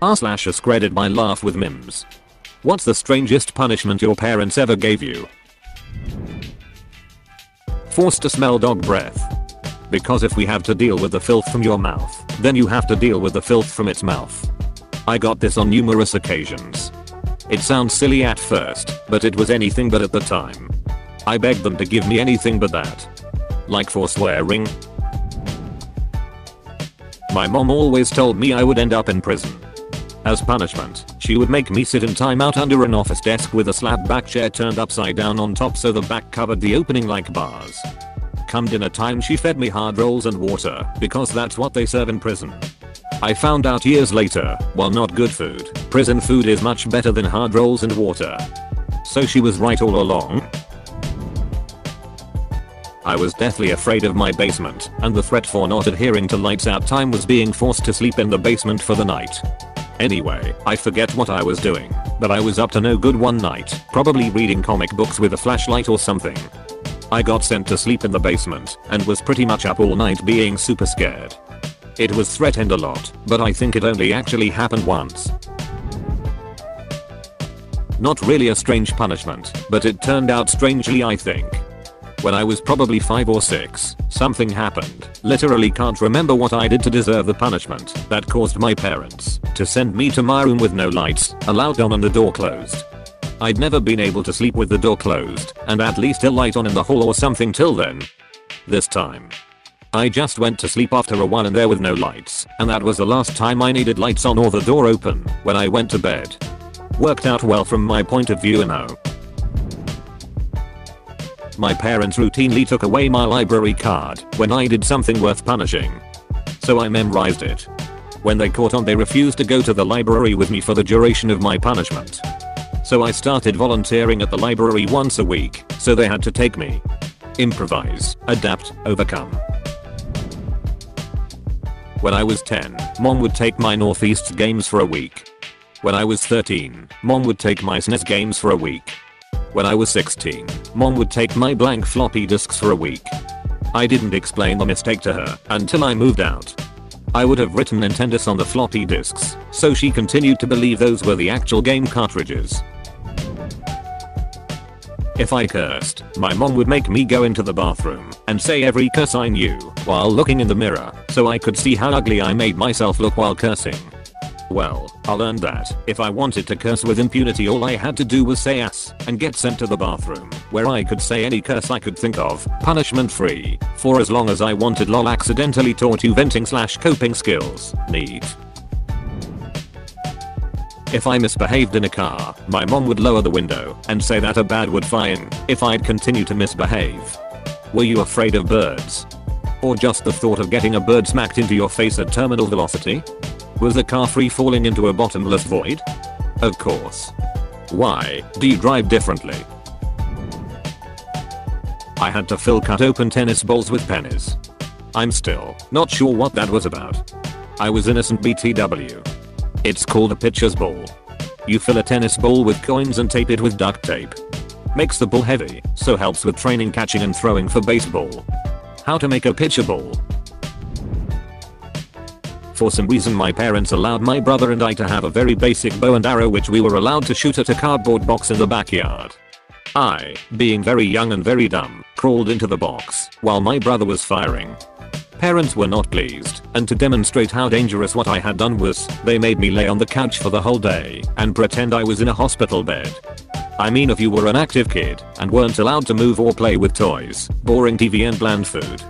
r/AskReddit by LaughWithMemes. What's the strangest punishment your parents ever gave you? Forced to smell dog breath. Because if we have to deal with the filth from your mouth, then you have to deal with the filth from its mouth. I got this on numerous occasions. It sounds silly at first, but it was anything but at the time. I begged them to give me anything but that. Like for swearing. My mom always told me I would end up in prison. As punishment, she would make me sit in timeout under an office desk with a slab back chair turned upside down on top so the back covered the opening like bars. Come dinner time she fed me hard rolls and water because that's what they serve in prison. I found out years later, while not good food, prison food is much better than hard rolls and water. So she was right all along. I was deathly afraid of my basement, and the threat for not adhering to lights out time was being forced to sleep in the basement for the night. Anyway, I forget what I was doing, but I was up to no good one night, probably reading comic books with a flashlight or something. I got sent to sleep in the basement, and was pretty much up all night being super scared. It was threatened a lot, but I think it only actually happened once. Not really a strange punishment, but it turned out strangely I think. When I was probably 5 or 6, something happened, literally can't remember what I did to deserve the punishment, that caused my parents to send me to my room with no lights, a loud on and the door closed. I'd never been able to sleep with the door closed, and at least a light on in the hall or something till then. This time, I just went to sleep after a while in there with no lights, and that was the last time I needed lights on or the door open when I went to bed. Worked out well from my point of view, My parents routinely took away my library card when I did something worth punishing. So I memorized it. When they caught on, they refused to go to the library with me for the duration of my punishment. So I started volunteering at the library once a week, so they had to take me. Improvise, adapt, overcome. When I was 10, mom would take my Northeast games for a week. When I was 13, mom would take my SNES games for a week. When I was 16, mom would take my blank floppy disks for a week. I didn't explain the mistake to her until I moved out. I would have written Nintendus on the floppy disks, so she continued to believe those were the actual game cartridges. If I cursed, my mom would make me go into the bathroom and say every curse I knew while looking in the mirror so I could see how ugly I made myself look while cursing. Well, I learned that if I wanted to curse with impunity, all I had to do was say ass and get sent to the bathroom where I could say any curse I could think of, punishment free, for as long as I wanted. Lol, accidentally taught you venting/coping skills. Neat. If I misbehaved in a car, my mom would lower the window and say that a bad would fine if I'd continue to misbehave. Were you afraid of birds? Or just the thought of getting a bird smacked into your face at terminal velocity? Was the car free falling into a bottomless void? Of course. Why do you drive differently? I had to cut open tennis balls with pennies. I'm still not sure what that was about. I was innocent BTW. It's called a pitcher's ball. You fill a tennis ball with coins and tape it with duct tape. Makes the ball heavy, so helps with training catching and throwing for baseball. How to make a pitcher ball. For some reason my parents allowed my brother and I to have a very basic bow and arrow which we were allowed to shoot at a cardboard box in the backyard. I, being very young and very dumb, crawled into the box while my brother was firing. Parents were not pleased, and to demonstrate how dangerous what I had done was, they made me lay on the couch for the whole day and pretend I was in a hospital bed. I mean, if you were an active kid and weren't allowed to move or play with toys, boring TV and bland food,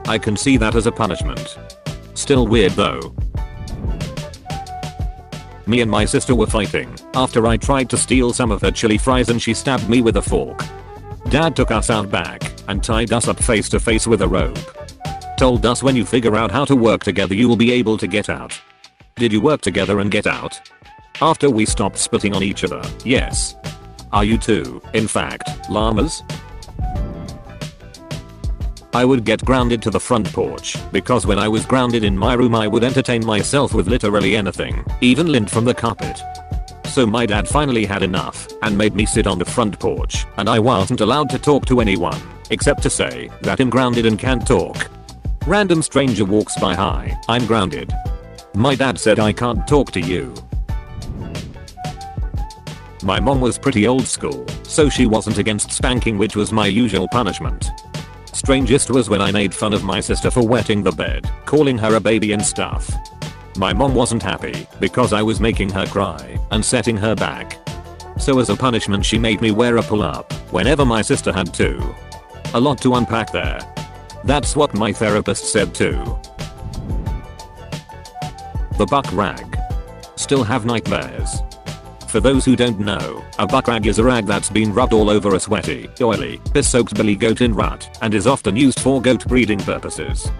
I can see that as a punishment. Still weird though. Me and my sister were fighting after I tried to steal some of her chili fries and she stabbed me with a fork. Dad took us out back and tied us up face to face with a rope. Told us when you figure out how to work together you will be able to get out. Did you work together and get out? After we stopped spitting on each other, yes. Are you too, in fact, llamas? I would get grounded to the front porch because when I was grounded in my room I would entertain myself with literally anything, even lint from the carpet. So my dad finally had enough and made me sit on the front porch, and I wasn't allowed to talk to anyone except to say that I'm grounded and can't talk. Random stranger walks by, hi, I'm grounded. My dad said I can't talk to you. My mom was pretty old school, so she wasn't against spanking, which was my usual punishment. Strangest was when I made fun of my sister for wetting the bed, calling her a baby and stuff. My mom wasn't happy because I was making her cry and setting her back. So as a punishment she made me wear a pull-up whenever my sister had to. A lot to unpack there. That's what my therapist said too. The buck rag. Still have nightmares. For those who don't know, a buck rag is a rag that's been rubbed all over a sweaty, oily, piss-soaked billy goat in rut and is often used for goat breeding purposes.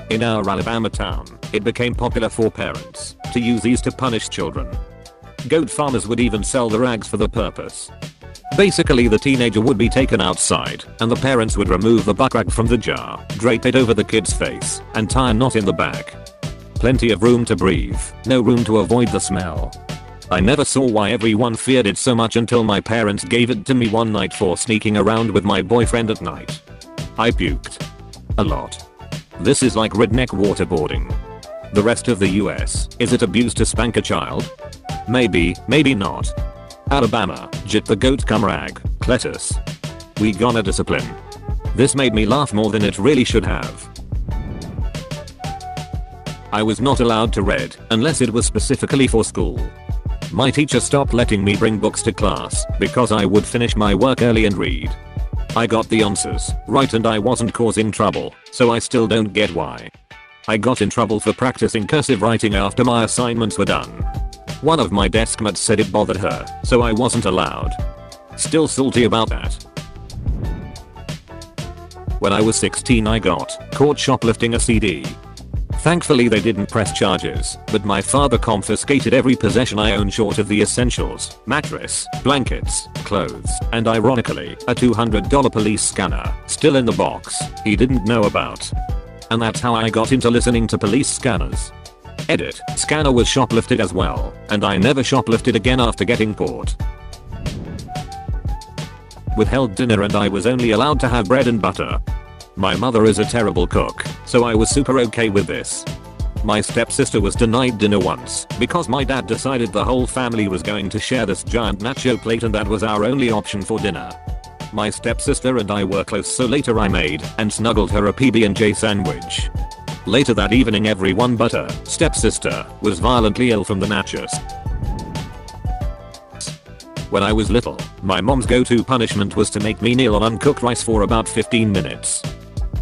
In our Alabama town, it became popular for parents to use these to punish children. Goat farmers would even sell the rags for the purpose. Basically, the teenager would be taken outside and the parents would remove the buck rag from the jar, drape it over the kid's face, and tie a knot in the back. Plenty of room to breathe, no room to avoid the smell. I never saw why everyone feared it so much until my parents gave it to me one night for sneaking around with my boyfriend at night. I puked. A lot. This is like redneck waterboarding. The rest of the US, is it abuse to spank a child? Maybe, maybe not. Alabama, jit the goat cum rag, Cletus. We gonna discipline. This made me laugh more than it really should have. I was not allowed to read unless it was specifically for school. My teacher stopped letting me bring books to class because I would finish my work early and read. I got the answers right and I wasn't causing trouble, so I still don't get why. I got in trouble for practicing cursive writing after my assignments were done. One of my desk mates said it bothered her, so I wasn't allowed. Still salty about that. When I was 16 I got caught shoplifting a CD. Thankfully they didn't press charges, but my father confiscated every possession I owned short of the essentials, mattress, blankets, clothes, and ironically, a $200 police scanner, still in the box, he didn't know about. And that's how I got into listening to police scanners. Edit, scanner was shoplifted as well, and I never shoplifted again after getting caught. Withheld dinner and I was only allowed to have bread and butter. My mother is a terrible cook, so I was super okay with this. My stepsister was denied dinner once because my dad decided the whole family was going to share this giant nacho plate and that was our only option for dinner. My stepsister and I were close, so later I made and snuggled her a PB&J sandwich. Later that evening everyone but her stepsister was violently ill from the nachos. When I was little, my mom's go-to punishment was to make me kneel on uncooked rice for about 15 minutes.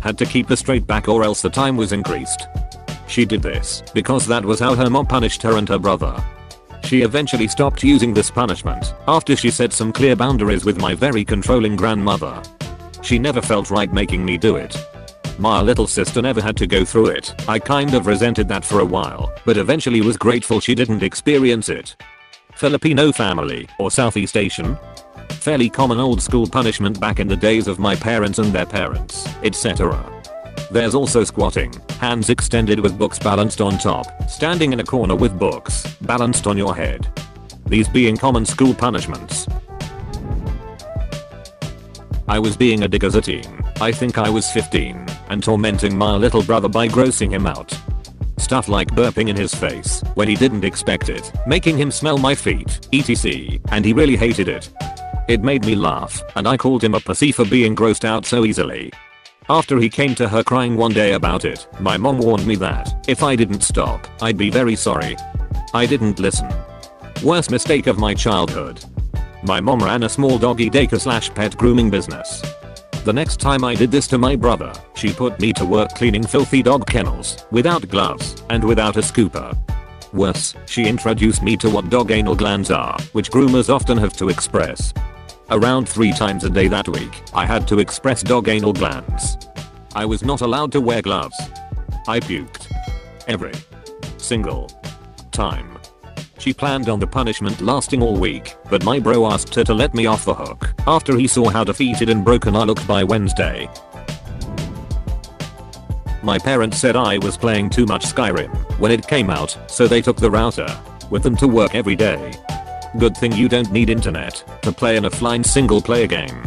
Had to keep the straight back or else the time was increased. She did this because that was how her mom punished her and her brother. She eventually stopped using this punishment after she set some clear boundaries with my very controlling grandmother. She never felt right making me do it. My little sister never had to go through it. I kind of resented that for a while, but eventually was grateful she didn't experience it. Filipino family or Southeast Asian? Fairly common old school punishment back in the days of my parents and their parents, etc. There's also squatting, hands extended with books balanced on top, standing in a corner with books balanced on your head. These being common school punishments. I was being a dick as a teen, I think I was 15, and tormenting my little brother by grossing him out. Stuff like burping in his face when he didn't expect it, making him smell my feet, etc. And he really hated it. It made me laugh, and I called him a pussy for being grossed out so easily. After he came to her crying one day about it, my mom warned me that if I didn't stop, I'd be very sorry. I didn't listen. Worst mistake of my childhood. My mom ran a small doggy daycare / pet grooming business. The next time I did this to my brother, she put me to work cleaning filthy dog kennels, without gloves, and without a scooper. Worse, she introduced me to what dog anal glands are, which groomers often have to express. Around 3 times a day that week, I had to express dog anal glands. I was not allowed to wear gloves. I puked. Every single time. She planned on the punishment lasting all week, but my bro asked her to let me off the hook after he saw how defeated and broken I looked by Wednesday. My parents said I was playing too much Skyrim when it came out, so they took the router with them to work every day. Good thing you don't need internet to play an offline single player game.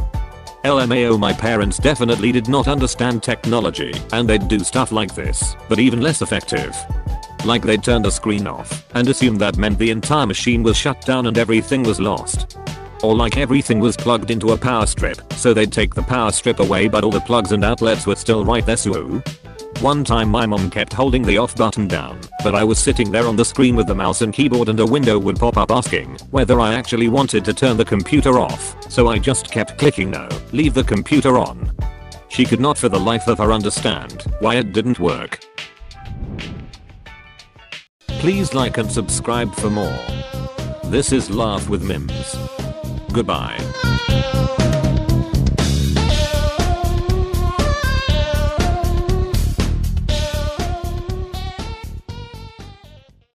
LMAO, my parents definitely did not understand technology and they'd do stuff like this, but even less effective. Like they'd turn the screen off and assume that meant the entire machine was shut down and everything was lost. Or like everything was plugged into a power strip, so they'd take the power strip away but all the plugs and outlets were still right there. So one time my mom kept holding the off button down, but I was sitting there on the screen with the mouse and keyboard and a window would pop up asking whether I actually wanted to turn the computer off, so I just kept clicking no, leave the computer on. She could not for the life of her understand why it didn't work. Please like and subscribe for more. This is Laugh with Memes. Goodbye.